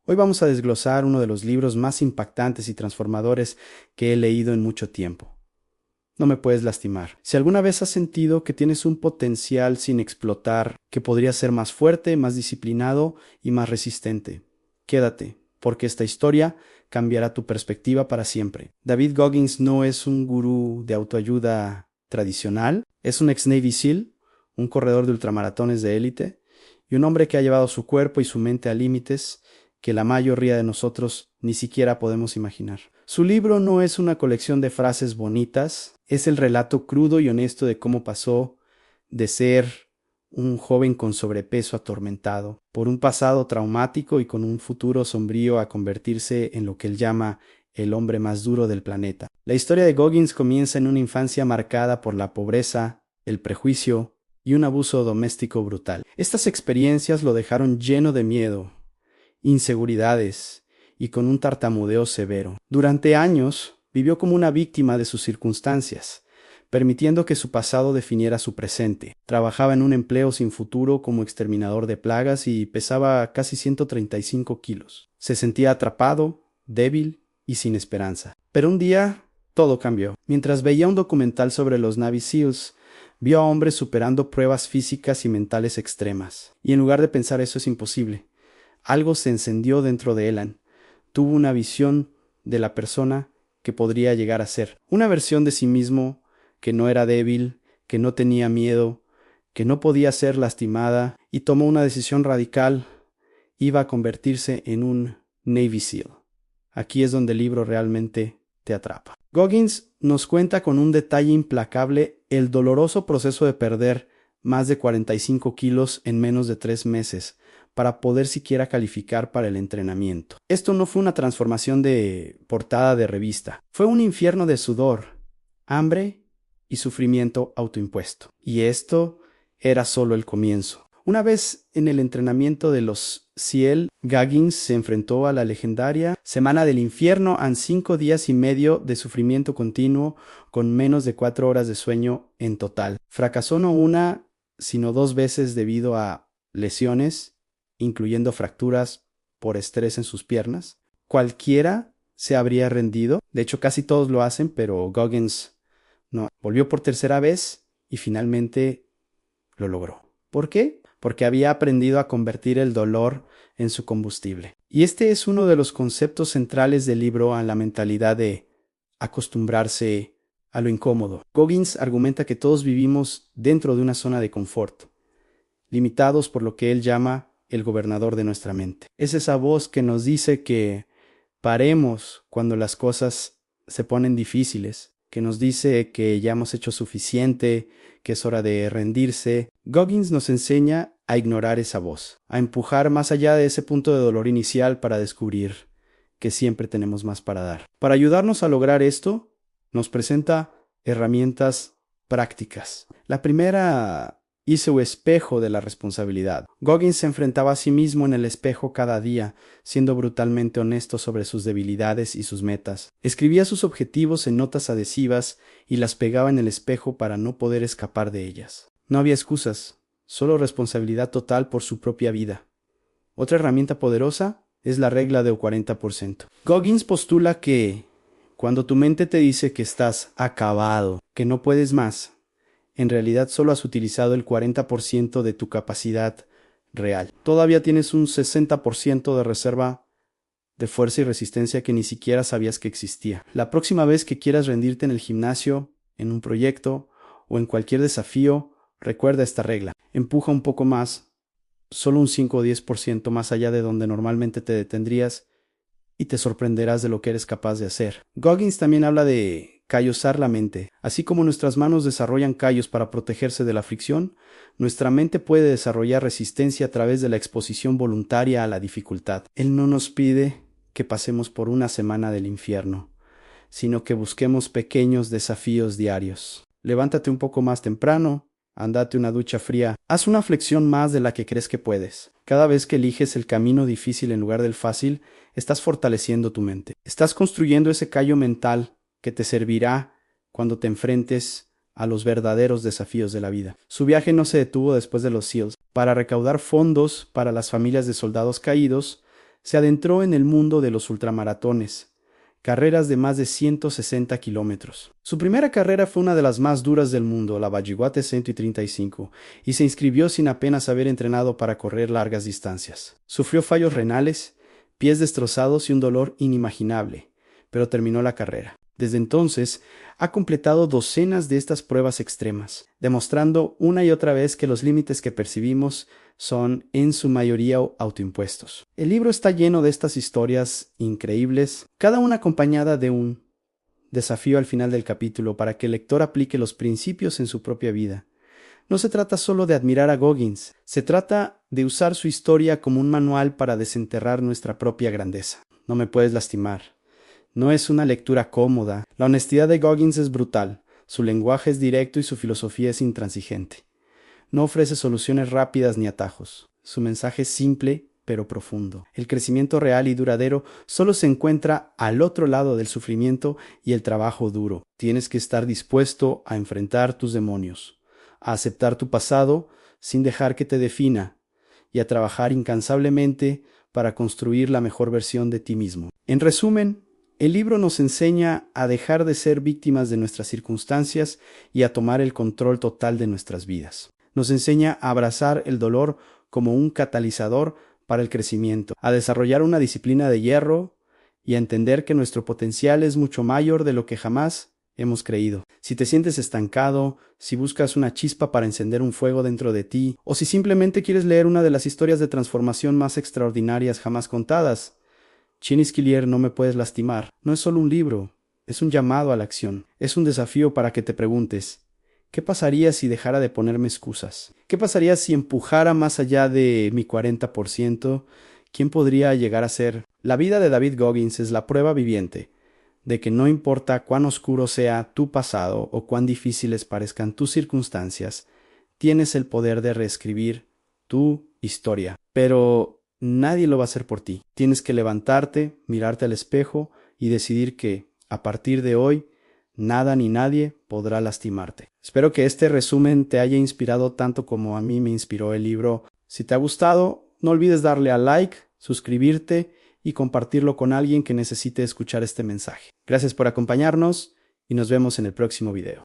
Hoy vamos a desglosar uno de los libros más impactantes y transformadores que he leído en mucho tiempo. No me puedes lastimar. Si alguna vez has sentido que tienes un potencial sin explotar, que podría ser más fuerte, más disciplinado y más resistente, quédate, porque esta historia cambiará tu perspectiva para siempre. David Goggins no es un gurú de autoayuda tradicional, es un ex Navy SEAL, un corredor de ultramaratones de élite y un hombre que ha llevado su cuerpo y su mente a límites que la mayoría de nosotros ni siquiera podemos imaginar. Su libro no es una colección de frases bonitas, es el relato crudo y honesto de cómo pasó de ser un joven con sobrepeso atormentado por un pasado traumático y con un futuro sombrío a convertirse en lo que él llama el hombre más duro del planeta. La historia de Goggins comienza en una infancia marcada por la pobreza, el prejuicio y un abuso doméstico brutal. Estas experiencias lo dejaron lleno de miedo, inseguridades y con un tartamudeo severo. Durante años vivió como una víctima de sus circunstancias, permitiendo que su pasado definiera su presente. Trabajaba en un empleo sin futuro como exterminador de plagas y pesaba casi 135 kilos. Se sentía atrapado, débil y sin esperanza. Pero un día todo cambió. Mientras veía un documental sobre los Navy SEALs, vio a hombres superando pruebas físicas y mentales extremas. Y en lugar de pensar eso es imposible, algo se encendió dentro de Elan. Tuvo una visión de la persona que podría llegar a ser. Una versión de sí mismo que no era débil, que no tenía miedo, que no podía ser lastimada, y tomó una decisión radical. Iba a convertirse en un Navy SEAL. Aquí es donde el libro realmente te atrapa. Goggins nos cuenta con un detalle implacable el doloroso proceso de perder más de 45 kilos en menos de 3 meses, para poder siquiera calificar para el entrenamiento. Esto no fue una transformación de portada de revista, fue un infierno de sudor, hambre y sufrimiento autoimpuesto. Y esto era solo el comienzo. Una vez en el entrenamiento de los SEAL, Goggins se enfrentó a la legendaria Semana del Infierno en 5 días y medio de sufrimiento continuo con menos de 4 horas de sueño en total. Fracasó no una, sino 2 veces debido a lesiones, incluyendo fracturas por estrés en sus piernas. Cualquiera se habría rendido. De hecho, casi todos lo hacen, pero Goggins no. Volvió por tercera vez y finalmente lo logró. ¿Por qué? Porque había aprendido a convertir el dolor en su combustible. Y este es uno de los conceptos centrales del libro a la mentalidad de acostumbrarse a lo incómodo. Goggins argumenta que todos vivimos dentro de una zona de confort, limitados por lo que él llama el gobernador de nuestra mente. Es esa voz que nos dice que paremos cuando las cosas se ponen difíciles, que nos dice que ya hemos hecho suficiente, que es hora de rendirse. Goggins nos enseña a ignorar esa voz, a empujar más allá de ese punto de dolor inicial para descubrir que siempre tenemos más para dar. Para ayudarnos a lograr esto, nos presenta herramientas prácticas. La primera y su espejo de la responsabilidad. Goggins se enfrentaba a sí mismo en el espejo cada día, siendo brutalmente honesto sobre sus debilidades y sus metas. Escribía sus objetivos en notas adhesivas y las pegaba en el espejo para no poder escapar de ellas. No había excusas, solo responsabilidad total por su propia vida. Otra herramienta poderosa es la regla del 40%. Goggins postula que cuando tu mente te dice que estás acabado, que no puedes más, en realidad solo has utilizado el 40% de tu capacidad real. Todavía tienes un 60% de reserva de fuerza y resistencia que ni siquiera sabías que existía. La próxima vez que quieras rendirte en el gimnasio, en un proyecto o en cualquier desafío, recuerda esta regla. Empuja un poco más, solo un 5 o 10% más allá de donde normalmente te detendrías, y te sorprenderás de lo que eres capaz de hacer. Goggins también habla de callosar la mente. Así como nuestras manos desarrollan callos para protegerse de la fricción, nuestra mente puede desarrollar resistencia a través de la exposición voluntaria a la dificultad. Él no nos pide que pasemos por una semana del infierno, sino que busquemos pequeños desafíos diarios. Levántate un poco más temprano, ándate una ducha fría, haz una flexión más de la que crees que puedes. Cada vez que eliges el camino difícil en lugar del fácil, estás fortaleciendo tu mente. Estás construyendo ese callo mental que te servirá cuando te enfrentes a los verdaderos desafíos de la vida. Su viaje no se detuvo después de los SEALs. Para recaudar fondos para las familias de soldados caídos, Se adentró en el mundo de los ultramaratones, carreras de más de 160 kilómetros. Su primera carrera fue una de las más duras del mundo, la Bajiwate 135, y se inscribió sin apenas haber entrenado para correr largas distancias. Sufrió fallos renales, pies destrozados y un dolor inimaginable, pero terminó la carrera. Desde entonces, ha completado docenas de estas pruebas extremas, demostrando una y otra vez que los límites que percibimos son en su mayoría autoimpuestos. El libro está lleno de estas historias increíbles, cada una acompañada de un desafío al final del capítulo para que el lector aplique los principios en su propia vida. No se trata solo de admirar a Goggins, se trata de usar su historia como un manual para desenterrar nuestra propia grandeza. No me puedes lastimar. No es una lectura cómoda. La honestidad de Goggins es brutal, su lenguaje es directo y su filosofía es intransigente. No ofrece soluciones rápidas ni atajos. Su mensaje es simple pero profundo. El crecimiento real y duradero solo se encuentra al otro lado del sufrimiento y el trabajo duro. Tienes que estar dispuesto a enfrentar tus demonios, a aceptar tu pasado sin dejar que te defina y a trabajar incansablemente para construir la mejor versión de ti mismo. En resumen, el libro nos enseña a dejar de ser víctimas de nuestras circunstancias y a tomar el control total de nuestras vidas. Nos enseña a abrazar el dolor como un catalizador para el crecimiento, a desarrollar una disciplina de hierro y a entender que nuestro potencial es mucho mayor de lo que jamás hemos creído. Si te sientes estancado, si buscas una chispa para encender un fuego dentro de ti, o si simplemente quieres leer una de las historias de transformación más extraordinarias jamás contadas, Chin Esquilier, No me puedes lastimar, no es solo un libro, es un llamado a la acción, es un desafío para que te preguntes, ¿qué pasaría si dejara de ponerme excusas? ¿Qué pasaría si empujara más allá de mi 40%? ¿Quién podría llegar a ser? La vida de David Goggins es la prueba viviente de que no importa cuán oscuro sea tu pasado o cuán difíciles parezcan tus circunstancias, tienes el poder de reescribir tu historia. Pero nadie lo va a hacer por ti. Tienes que levantarte, mirarte al espejo y decidir que, a partir de hoy, nada ni nadie podrá lastimarte. Espero que este resumen te haya inspirado tanto como a mí me inspiró el libro. Si te ha gustado, no olvides darle a like, suscribirte y compartirlo con alguien que necesite escuchar este mensaje. Gracias por acompañarnos y nos vemos en el próximo video.